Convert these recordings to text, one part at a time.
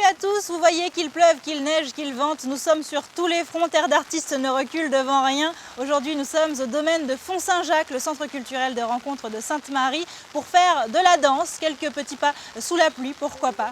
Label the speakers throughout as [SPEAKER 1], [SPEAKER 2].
[SPEAKER 1] à tous, vous voyez qu'il pleuve, qu'il neige, qu'il vente, nous sommes sur tous les fronts, Terre d'artistes ne recule devant rien. Aujourd'hui nous sommes au domaine de Font-Saint-Jacques, le centre culturel de rencontre de Sainte-Marie, pour faire de la danse, quelques petits pas sous la pluie, pourquoi pas.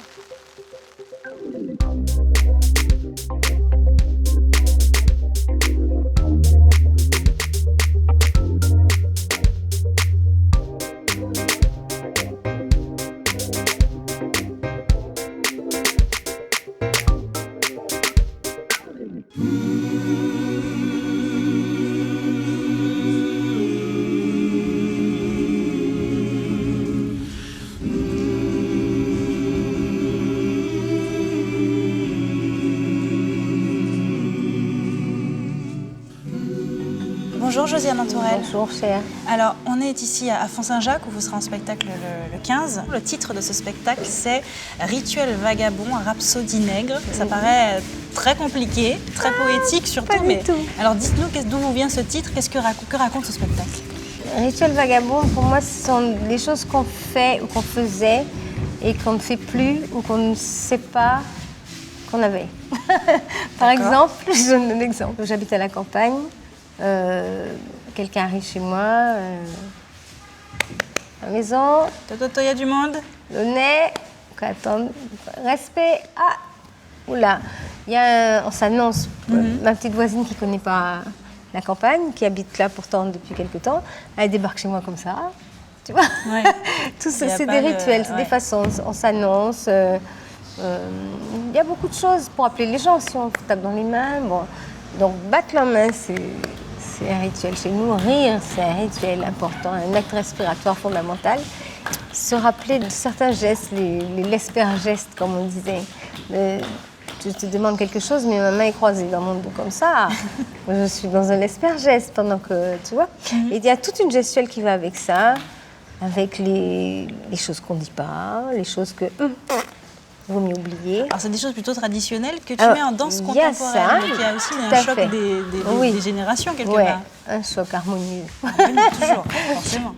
[SPEAKER 1] Bonjour Josiane Antourelle.
[SPEAKER 2] Bonjour chère.
[SPEAKER 1] Alors on est ici à Font-Saint-Jacques où vous serez en spectacle le 15. Le titre de ce spectacle c'est Rituel vagabond, rhapsodie nègre. Ça paraît très compliqué, très poétique surtout.
[SPEAKER 2] Pas du tout.
[SPEAKER 1] Alors dites-nous d'où vous vient ce titre, que raconte ce spectacle?
[SPEAKER 2] Rituel vagabond, pour moi, ce sont les choses qu'on fait ou qu'on faisait et qu'on ne fait plus ou qu'on ne sait pas qu'on avait. Par exemple, je donne un exemple. J'habite à la campagne. Quelqu'un arrive chez moi, la maison,
[SPEAKER 1] Toto, il y a du monde.
[SPEAKER 2] le nez, attends, respect, ah, oula, on s'annonce, ma petite voisine qui ne connaît pas la campagne, qui habite là pourtant depuis quelque temps, elle débarque chez moi comme ça, tu vois.
[SPEAKER 1] Ouais.
[SPEAKER 2] Tout ça, c'est des rituels, c'est des façons, on s'annonce, il y a beaucoup de choses pour appeler les gens, si on tape dans les mains, bon. Donc battre la main, c'est un rituel chez nous. Rire, c'est un rituel important, un acte respiratoire fondamental. Se rappeler de certains gestes, les l'esper-gestes, comme on disait. Je te demande quelque chose, mais ma main est croisée dans mon dos comme ça. Je suis dans un l'esper-geste pendant que, tu vois. Et il y a toute une gestuelle qui va avec ça, avec les choses qu'on ne dit pas, les choses que... vaut mieux oublier.
[SPEAKER 1] Alors c'est des choses plutôt traditionnelles que tu mets en danse contemporaine. Il y a aussi un choc des générations quelque part.
[SPEAKER 2] Un choc harmonieux.
[SPEAKER 1] Harmonieux, toujours, forcément.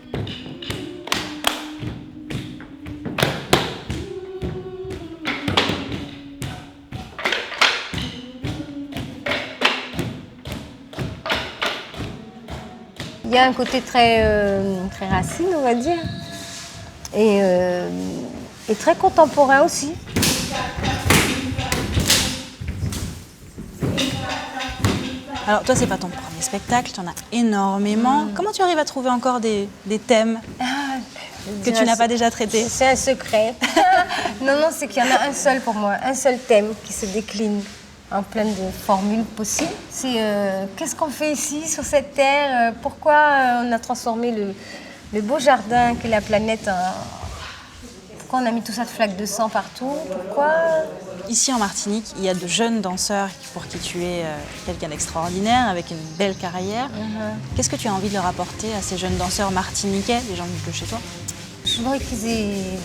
[SPEAKER 2] Il y a un côté très racine, on va dire, et très contemporain aussi.
[SPEAKER 1] Alors toi, c'est pas ton premier spectacle, tu en as énormément. Comment tu arrives à trouver encore des thèmes que tu n'as pas déjà traités?
[SPEAKER 2] C'est un secret. Non, c'est qu'il y en a un seul pour moi, un seul thème qui se décline en plein de formules possibles. C'est qu'est-ce qu'on fait ici, sur cette terre? Pourquoi on a transformé le beau jardin qu'est la planète Pourquoi on a mis tout ça de flaques de sang partout? Pourquoi?
[SPEAKER 1] Ici en Martinique, il y a de jeunes danseurs pour qui tu es quelqu'un d'extraordinaire, avec une belle carrière. Qu'est-ce que tu as envie de leur apporter à ces jeunes danseurs martiniquais, les gens de chez toi?
[SPEAKER 2] Je voudrais qu'ils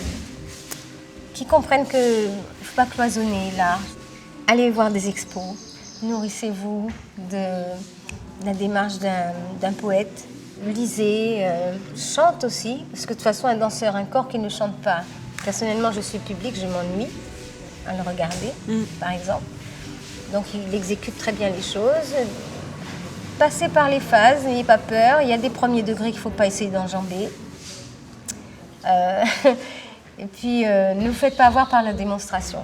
[SPEAKER 2] comprennent qu'il ne faut pas cloisonner l'art. Allez voir des expos, nourrissez-vous de la démarche d'un poète, lisez, chante aussi, parce que de toute façon, un danseur, un corps qui ne chante pas. Personnellement, je suis public, je m'ennuie à le regarder, par exemple. Donc, il exécute très bien les choses. Passez par les phases, n'ayez pas peur. Il y a des premiers degrés qu'il ne faut pas essayer d'enjamber. Et puis, ne vous faites pas avoir par la démonstration.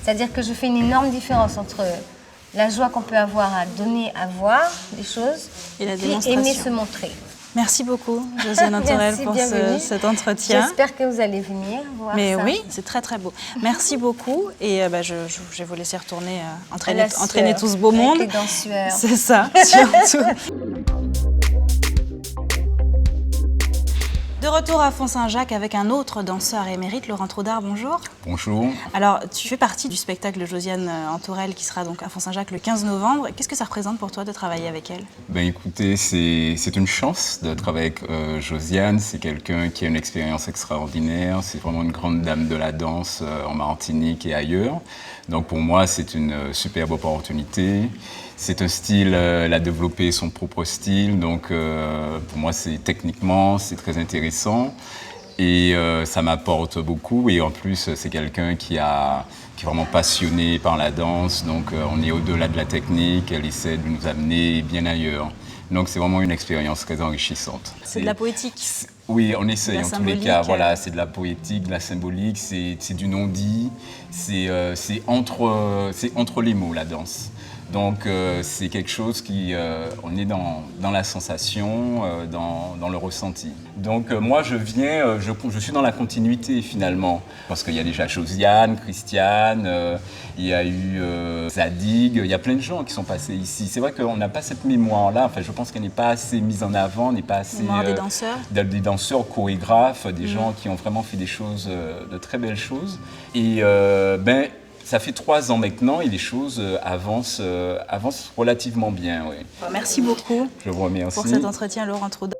[SPEAKER 2] C'est-à-dire que je fais une énorme différence entre la joie qu'on peut avoir à donner à voir des choses
[SPEAKER 1] et la
[SPEAKER 2] puis
[SPEAKER 1] démonstration.
[SPEAKER 2] Aimer se montrer.
[SPEAKER 1] Merci beaucoup, Josiane Antourelle, pour cet entretien.
[SPEAKER 2] J'espère que vous allez venir voir ça.
[SPEAKER 1] Oui, c'est très très beau. Merci beaucoup et je vais vous laisser retourner entraîner tout ce beau monde.
[SPEAKER 2] Avec les danseurs.
[SPEAKER 1] C'est ça, surtout. De retour à Font-Saint-Jacques avec un autre danseur émérite, Laurent Traudard, bonjour.
[SPEAKER 3] Bonjour.
[SPEAKER 1] Alors, tu fais partie du spectacle de Josiane Antourelle qui sera donc à Font-Saint-Jacques le 15 novembre. Qu'est-ce que ça représente pour toi de travailler avec elle?
[SPEAKER 3] Ben écoutez, c'est une chance de travailler avec Josiane. C'est quelqu'un qui a une expérience extraordinaire. C'est vraiment une grande dame de la danse en Martinique et ailleurs. Donc pour moi, c'est une superbe opportunité. C'est un style, elle a développé son propre style. Donc pour moi, techniquement, c'est très intéressant. Et ça m'apporte beaucoup. Et en plus, c'est quelqu'un qui est vraiment passionné par la danse. Donc, on est au-delà de la technique. Elle essaie de nous amener bien ailleurs. Donc, c'est vraiment une expérience très enrichissante.
[SPEAKER 1] C'est de la poétique.
[SPEAKER 3] Oui, on essaye en tous les cas. Voilà, c'est de la poétique, de la symbolique, c'est du non-dit. C'est entre les mots, la danse. Donc c'est quelque chose on est dans la sensation, dans le ressenti. Donc moi je suis dans la continuité finalement, parce qu'il y a déjà Josiane, Christiane, il y a eu Zadig, il y a plein de gens qui sont passés ici. C'est vrai qu'on n'a pas cette mémoire-là, enfin je pense qu'elle n'est pas assez mise en avant, n'est pas assez...
[SPEAKER 1] Mémoire des danseurs.
[SPEAKER 3] Des danseurs, chorégraphes, des gens qui ont vraiment fait des choses, de très belles choses. Et ça fait 3 ans maintenant et les choses avancent relativement bien. Oui.
[SPEAKER 1] Merci beaucoup
[SPEAKER 3] Je vous remercie.
[SPEAKER 1] pour cet entretien, Laurent Trudon.